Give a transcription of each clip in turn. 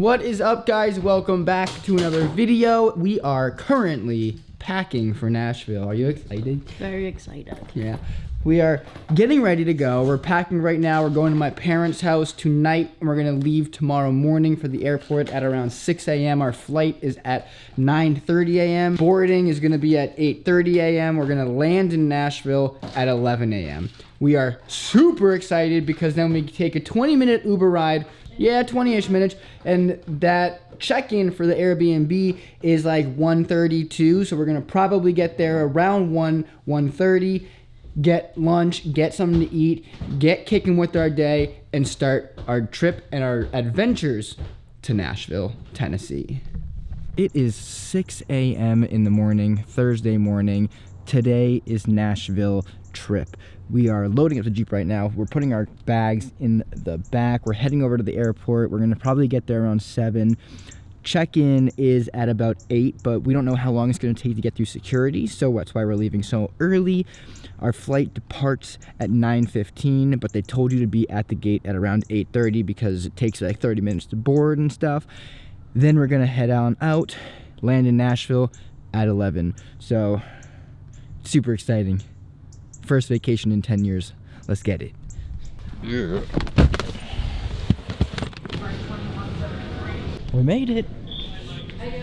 What is up, guys? Welcome back to another video. We are currently packing for Nashville. Are you excited? Very excited. Yeah. We are getting ready to go. We're packing right now. We're going to my parents' house tonight, and we're gonna leave tomorrow morning for the airport at around 6 a.m. Our flight is at 9:30 a.m. Boarding is gonna be at 8:30 a.m. We're gonna land in Nashville at 11 a.m. We are super excited because then we take a 20-minute Uber ride. Yeah, 20-ish minutes, and that check-in for the Airbnb is like 1:32, so we're gonna probably get there around 1:30, get lunch, get something to eat, get kicking with our day, and start our trip and our adventures to Nashville, Tennessee. It is 6 a.m. in the morning, Thursday morning. Today is Nashville trip. We are loading up the Jeep right now. We're putting our bags in the back. We're heading over to the airport. We're gonna probably get there around 7. Check-in is at about 8, but we don't know how long it's gonna take to get through security, so that's why we're leaving so early. Our flight departs at 9:15, but they told you to be at the gate at around 8:30 because it takes like 30 minutes to board and stuff. Then we're gonna head on out, land in Nashville at 11. So, super exciting. First vacation in 10 years. Let's get it. Yeah. We made it.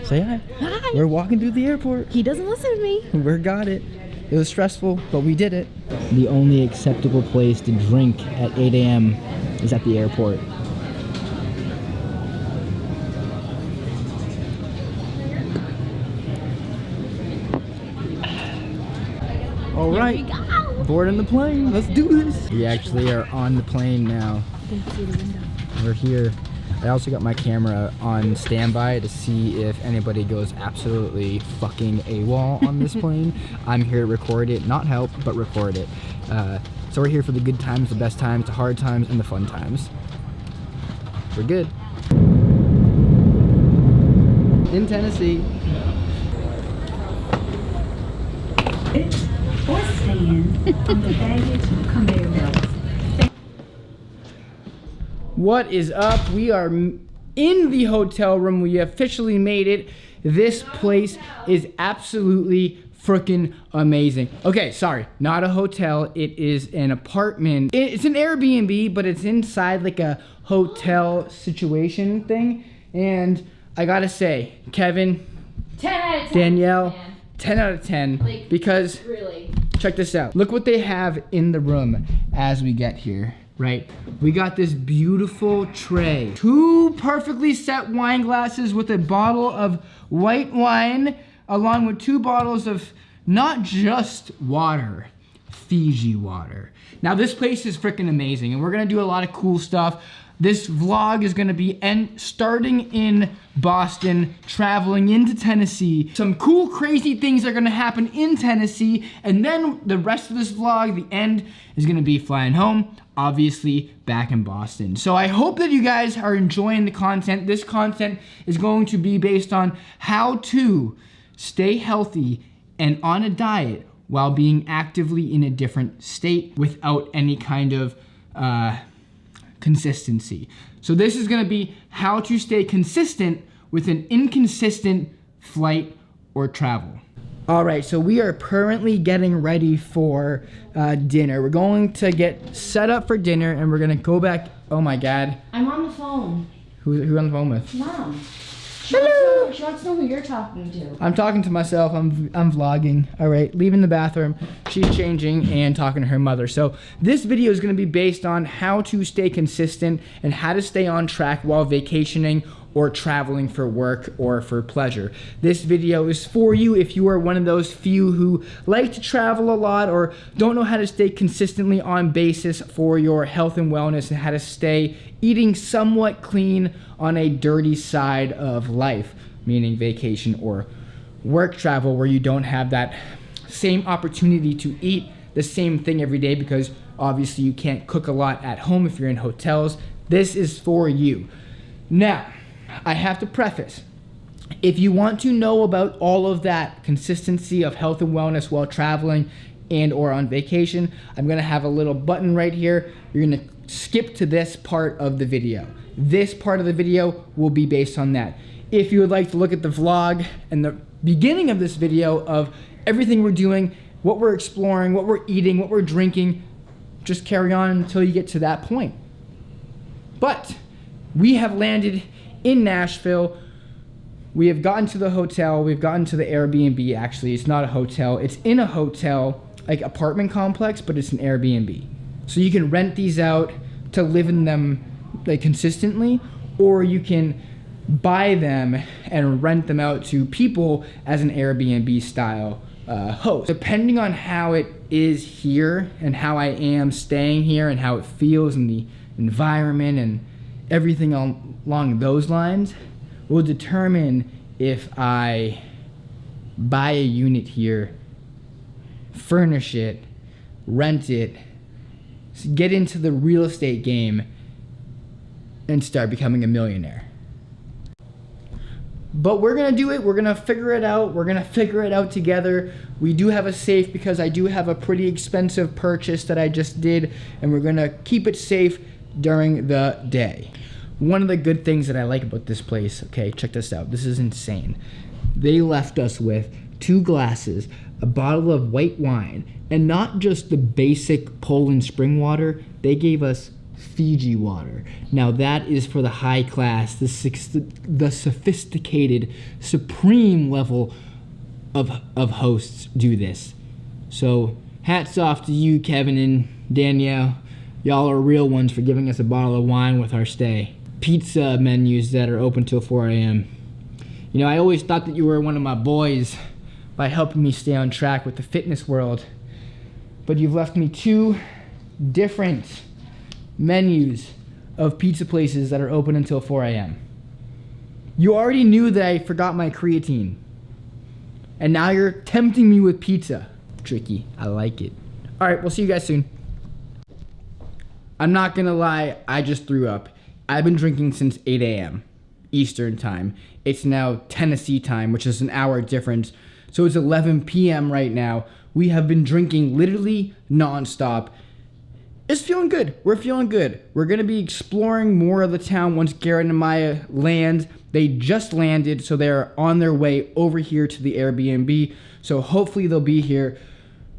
Say hi. Hi. We're walking through the airport. He doesn't listen to me. We got it. It was stressful, but we did it. The only acceptable place to drink at 8 a.m. is at the airport. All right, boarding the plane. Let's do this. We actually are on the plane now. We're here. I also got my camera on standby to see if anybody goes absolutely fucking AWOL on this plane. I'm here to record it, not help, but record it. So we're here for the good times, the best times, the hard times, and the fun times. We're good. In Tennessee. Or stand on the baggage conveyor belt. What is up? We are in the hotel room. We officially made it. This place is absolutely freaking amazing. Okay, sorry, not a hotel. It is an apartment. It's an Airbnb, but it's inside like a hotel situation thing. And I gotta say, Kevin, 10 out of 10. Danielle, Man. 10 out of 10. Like, because really. check this out. Look what they have in the room as we get here, right? We got this beautiful tray. 2 perfectly set wine glasses with a bottle of white wine, along with 2 bottles of not just water, Fiji water. Now this place is freaking amazing, and we're gonna do a lot of cool stuff. This vlog is gonna be starting in Boston, traveling into Tennessee. Some cool, crazy things are gonna happen in Tennessee, and then the rest of this vlog, the end, is gonna be flying home, obviously back in Boston. So I hope that you guys are enjoying the content. This content is going to be based on how to stay healthy and on a diet while being actively in a different state without any kind of consistency. So this is gonna be how to stay consistent with an inconsistent flight or travel. All right, so we are currently getting ready for dinner. We're going to get set up for dinner, and we're gonna go back. Oh my God. I'm on the phone. Who on the phone with? Mom. Hello. She wants to know who you're talking to. I'm talking to myself. I'm vlogging. All right, leaving the bathroom. She's changing and talking to her mother. So this video is going to be based on how to stay consistent and how to stay on track while vacationing or traveling for work or for pleasure. This video is for you if you are one of those few who like to travel a lot or don't know how to stay consistently on basis for your health and wellness and how to stay eating somewhat clean on a dirty side of life, meaning vacation or work travel where you don't have that same opportunity to eat the same thing every day because obviously you can't cook a lot at home if you're in hotels. This is for you. Now, I have to preface, if you want to know about all of that consistency of health and wellness while traveling and or on vacation, I'm gonna have a little button right here. You're gonna skip to this part of the video. This part of the video will be based on that. If you would like to look at the vlog and the beginning of this video of everything we're doing, what we're exploring, what we're eating, what we're drinking, just carry on until you get to that point. But we have landed in Nashville. We have gotten to the hotel. We've gotten to the Airbnb. Actually, it's not a hotel. It's in a hotel, like apartment complex, but it's an Airbnb. So you can rent these out to live in them like consistently, or you can buy them and rent them out to people as an Airbnb style host. Depending on how it is here and how I am staying here and how it feels in the environment and everything along those lines will determine if I buy a unit here, furnish it, rent it, get into the real estate game, and start becoming a millionaire. But we're gonna do it. We're gonna figure it out. We're gonna figure it out together. We do have a safe because I do have a pretty expensive purchase that I just did, and we're gonna keep it safe during the day. One of the good things that I like about this place, okay, check this out. This is insane. They left us with 2 glasses, a bottle of white wine, and not just the basic Poland spring water. They gave us Fiji water. Now that is for the high class, the sophisticated, supreme level of hosts do this. So hats off to you, Kevin and Danielle. Y'all are real ones for giving us a bottle of wine with our stay. Pizza menus that are open till 4 a.m. You know, I always thought that you were one of my boys by helping me stay on track with the fitness world. But you've left me 2 different menus of pizza places that are open until 4 a.m. You already knew that I forgot my creatine. And now you're tempting me with pizza. Tricky. I like it. All right, we'll see you guys soon. I'm not gonna lie, I just threw up. I've been drinking since 8 a.m. Eastern time. It's now Tennessee time, which is an hour difference. So it's 11 p.m. right now. We have been drinking literally nonstop. It's feeling good. We're feeling good. We're gonna be exploring more of the town once Garrett and Maya land. They just landed, so they're on their way over here to the Airbnb. So hopefully they'll be here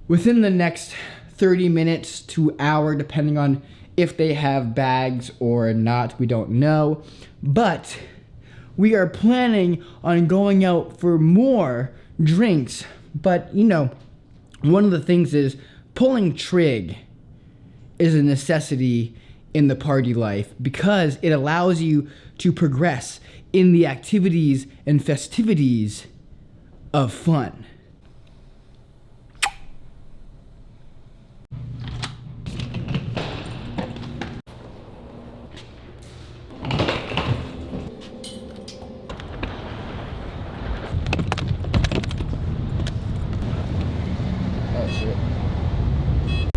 within the next 30 minutes to hour, depending on if they have bags or not. We don't know. But we are planning on going out for more drinks. But, you know, one of the things is pulling trig is a necessity in the party life because it allows you to progress in the activities and festivities of fun.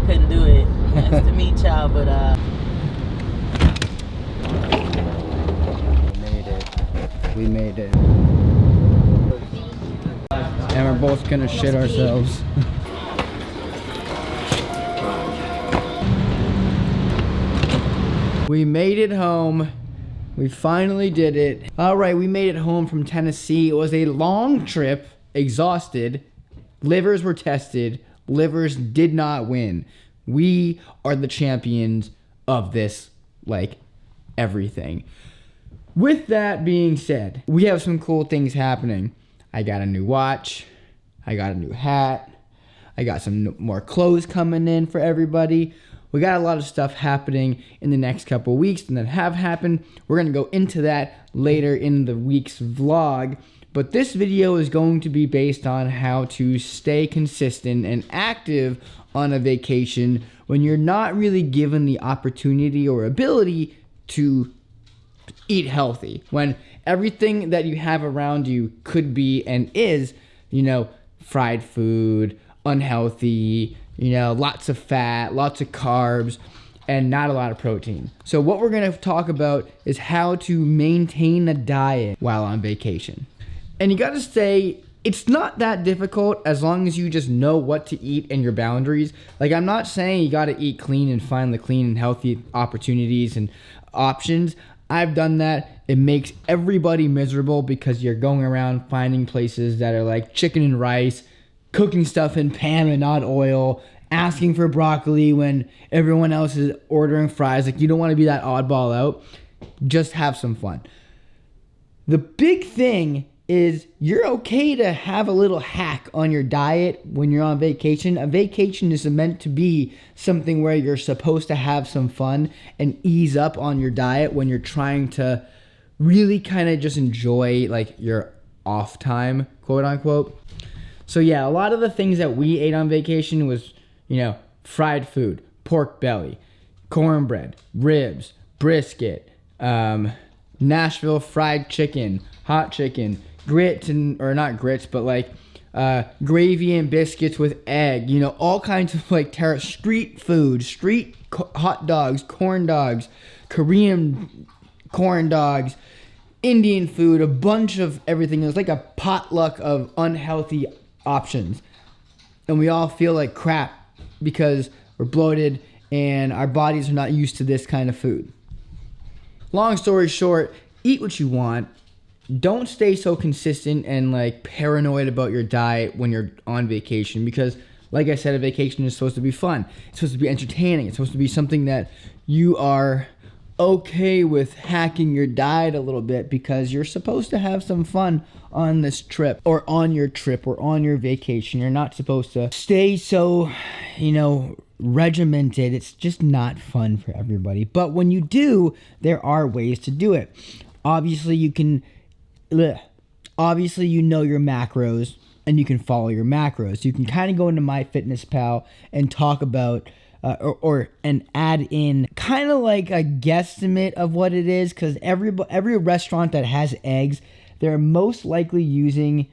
Couldn't do it. Nice to meet y'all, but We made it. And we're both gonna shit ourselves. We made it home. We finally did it. All right, we made it home from Tennessee. It was a long trip, exhausted. Livers were tested. Livers did not win. We are the champions of this, like, everything. With that being said, we have some cool things happening. I got a new watch. I got a new hat. I got some more clothes coming in for everybody. We got a lot of stuff happening in the next couple weeks and that have happened. We're going to go into that later in the week's vlog. But this video is going to be based on how to stay consistent and active on a vacation when you're not really given the opportunity or ability to eat healthy. When everything that you have around you could be and is, you know, fried food, unhealthy, you know, lots of fat, lots of carbs, and not a lot of protein. So what we're going to talk about is how to maintain a diet while on vacation. And you got to stay it's not that difficult as long as you just know what to eat and your boundaries. Like, I'm not saying you got to eat clean and find the clean and healthy opportunities and options. I've done that. It makes everybody miserable because you're going around finding places that are like chicken and rice, cooking stuff in pan and not oil, asking for broccoli when everyone else is ordering fries. Like, you don't want to be that oddball out. Just have some fun. The big thing is you're okay to have a little hack on your diet when you're on vacation. A vacation is meant to be something where you're supposed to have some fun and ease up on your diet when you're trying to really kind of just enjoy like your off time, quote unquote. So yeah, a lot of the things that we ate on vacation was, fried food, pork belly, cornbread, ribs, brisket, Nashville fried chicken, hot chicken, grits or not grits, but like gravy and biscuits with egg, all kinds of like street food, hot dogs, corn dogs, Korean corn dogs, Indian food, a bunch of everything. It was like a potluck of unhealthy options. And we all feel like crap because we're bloated and our bodies are not used to this kind of food. Long story short, eat what you want. Don't stay so consistent and like paranoid about your diet when you're on vacation because, like I said, a vacation is supposed to be fun. It's supposed to be entertaining. It's supposed to be something that you are okay with hacking your diet a little bit because you're supposed to have some fun on this trip or on your trip or on your vacation. You're not supposed to stay so, regimented. It's just not fun for everybody. But when you do, there are ways to do it. Obviously, you know your macros and you can follow your macros. You can kind of go into MyFitnessPal and talk about and add in kind of like a guesstimate of what it is, because every restaurant that has eggs, they're most likely using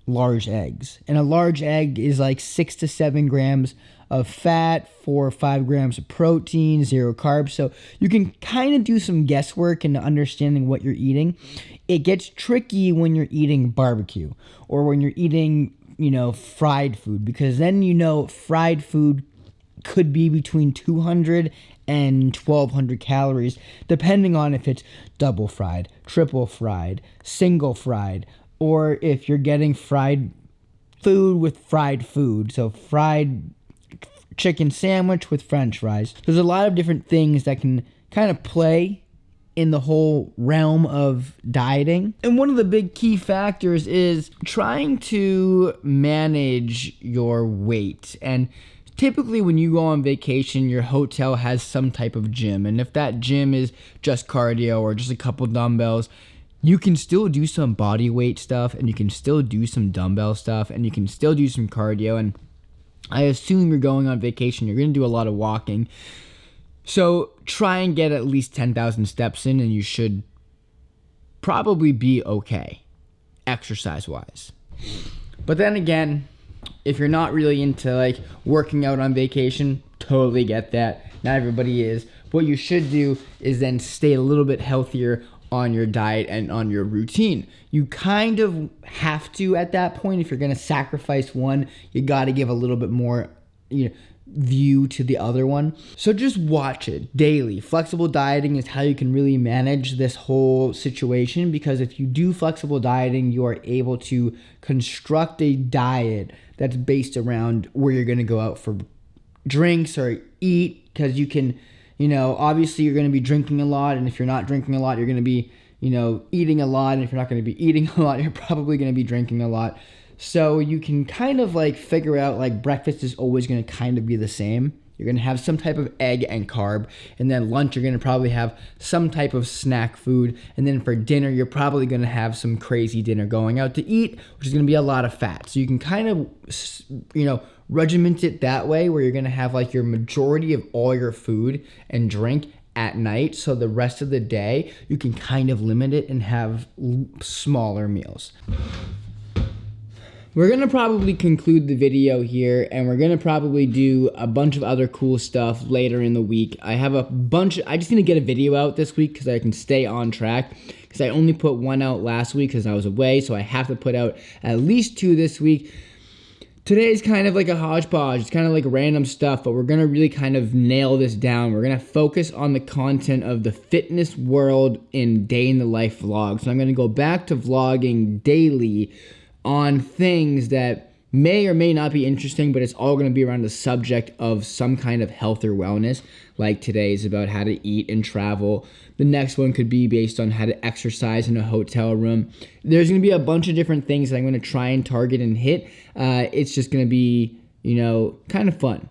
large eggs, and a large egg is like 6 to 7 grams of fat, 4 or 5 grams of protein, 0 carbs. So you can kind of do some guesswork into understanding what you're eating. It gets tricky when you're eating barbecue or when you're eating, fried food, because then fried food could be between 200 and 1,200 calories, depending on if it's double fried, triple fried, single fried, or if you're getting fried food with fried food. So fried chicken sandwich with French fries. There's a lot of different things that can kind of play in the whole realm of dieting. And one of the big key factors is trying to manage your weight. And typically when you go on vacation, your hotel has some type of gym. And if that gym is just cardio or just a couple dumbbells, you can still do some body weight stuff, and you can still do some dumbbell stuff, and you can still do some cardio. And I assume you're going on vacation, you're going to do a lot of walking. So try and get at least 10,000 steps in, and you should probably be okay, exercise-wise. But then again, if you're not really into like working out on vacation, totally get that. Not everybody is. What you should do is then stay a little bit healthier on your diet and on your routine. You kind of have to at that point. If you're going to sacrifice one, you got to give a little bit more view to the other one. So just watch it daily. Flexible dieting is how you can really manage this whole situation, because if you do flexible dieting, you are able to construct a diet that's based around where you're going to go out for drinks or eat, because you can, obviously you're going to be drinking a lot, and if you're not drinking a lot, you're going to be, eating a lot, and if you're not going to be eating a lot, you're probably going to be drinking a lot. So you can kind of like figure out like breakfast is always going to kind of be the same. You're going to have some type of egg and carb, and then lunch you're going to probably have some type of snack food, and then for dinner you're probably going to have some crazy dinner going out to eat, which is going to be a lot of fat. So you can kind of, regiment it that way, where you're going to have like your majority of all your food and drink at night, so the rest of the day you can kind of limit it and have smaller meals. we're going to probably conclude the video here, and we're going to probably do a bunch of other cool stuff later in the week. I just need to get a video out this week because I can stay on track, because I only put one out last week because I was away, so I have to put out at least 2 this week. Today's kind of like a hodgepodge. It's kind of like random stuff, but we're going to really kind of nail this down. We're going to focus on the content of the fitness world in day in the life vlogs. So I'm going to go back to vlogging daily on things that may or may not be interesting, but it's all going to be around the subject of some kind of health or wellness. Like today is about how to eat and travel. The next one could be based on how to exercise in a hotel room. There's going to be a bunch of different things that I'm going to try and target and hit. It's just going to be, kind of fun.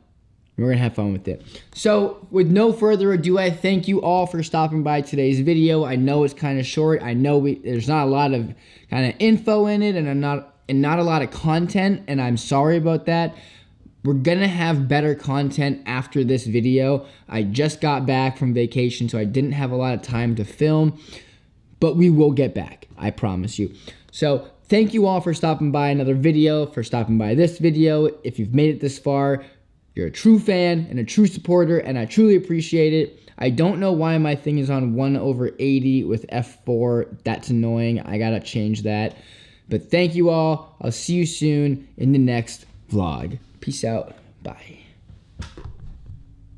We're going to have fun with it. So with no further ado, I thank you all for stopping by today's video. I know it's kind of short. I know there's not a lot of kind of info in it, and not a lot of content, and I'm sorry about that. We're going to have better content after this video. I just got back from vacation, so I didn't have a lot of time to film, but we will get back. I promise you. So thank you all for stopping by another video, for stopping by this video. If you've made it this far, you're a true fan and a true supporter, and I truly appreciate it. I don't know why my thing is on 1/80 with F4. That's annoying. I gotta change that. But thank you all. I'll see you soon in the next vlog. Peace out. Bye.